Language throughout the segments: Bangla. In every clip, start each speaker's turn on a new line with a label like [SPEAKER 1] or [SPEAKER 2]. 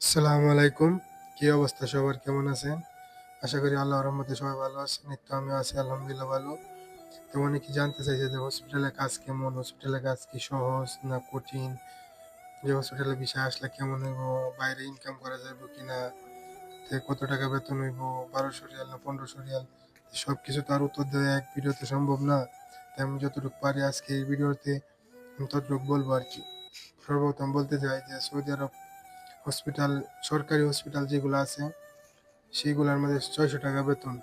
[SPEAKER 1] আসসালামু আলাইকুম। কি অবস্থা সবার? কেমন আছেন? আশা করি আল্লাহর রহমতে সবাই ভালো আছেন। এই তো আমিও আছি আলহামদুলিল্লাহ ভালো। তো অনেকে জানতে চাইছে যে হসপিটালের কাজ কেমন? হসপিটালের কাজ কি সহজ না কঠিন? যে হসপিটালে বিষয় আসলে কেমন হইবো? বাইরে ইনকাম করা যাইবো কিনা? কত টাকা বেতন হইবো? ১২০০ রিয়াল না ১৫০০ রিয়াল? সবকিছু তো আর উত্তর দেওয়া এক ভিডিওতে সম্ভব না। তাই আমি যতটুকু পারি আজকে এই ভিডিওতে আমি ততটুকু বলবো আরকি। সর্বপ্রথম বলতে চাই যে সৌদি আরব হসপিটাল, সরকারি হসপিটাল যেগুলো আছে সেগুলোর মধ্যে ৬০০ টাকা বেতন।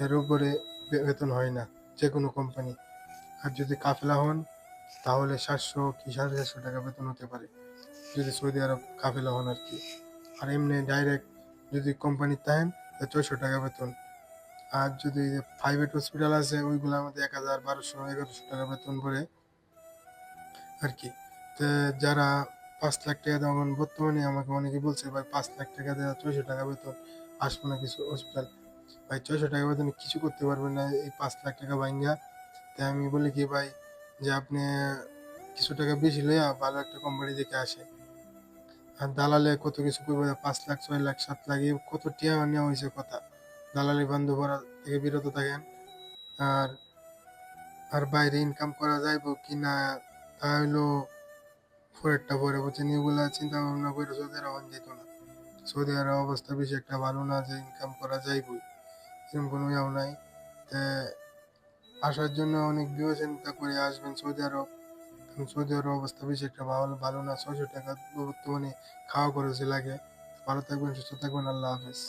[SPEAKER 1] এর উপরে বেতন হয় না যেকোনো কোম্পানি। আর যদি কাফেলা হন তাহলে ৭০০ কি ৭৫০ টাকা বেতন হতে পারে, যদি সৌদি আরব কাফেলা হন আর কি। আর এমনি ডাইরেক্ট যদি কোম্পানি থাকেন তাহলে ৬০০ টাকা বেতন। আর যদি প্রাইভেট হসপিটাল আছে ওইগুলোর মধ্যে ১০০০, ১২০০, ১১০০ টাকা বেতন পড়ে আর কি। তো যারা ৫ লাখ টাকা দেওয়া, বর্তমানে আমাকে অনেকে বলছে ভাই ৫ লাখ টাকা দেওয়া ৬০০ টাকা বেতন আসবো না কিছু হসপিটাল। ভাই ৬০০ টাকা বেতনে কিছু করতে পারবেন না এই ৫ লাখ টাকা ভাঙ্গা। তাই আমি বলি কি ভাই, যে আপনি কিছু টাকা বেশি লইয়া ভালো একটা কোম্পানি দেখে আসে। আর দালালে কত কিছু করবে, ৫ লাখ, ৬ লাখ, ৭ লাখ কত টিয়া নেওয়া হয়েছে কথা। দালালি বন্ধ করা থেকে বিরত থাকেন। আর আর বাইরে ইনকাম করা যাইব কিনা তা হইলো পরেরটা পরে, বুঝছেন? এগুলা চিন্তা ভাবনা করে সৌদি আরব যেত না। সৌদি আরব অবস্থা বেশি একটা ভালো না যে ইনকাম করা যাইবই, এরকম কোনো ইয়াও নাই। তে আসার জন্য অনেক বিবেচনা করে আসবেন সৌদি আরব। কারণ সৌদি আরব অবস্থা বেশি একটা ভালো ভালো না। ৬০০ টাকা বর্তমানে খাওয়া খরচে লাগে। ভালো থাকবেন, সুস্থ থাকবেন। আল্লাহ হাফেজ।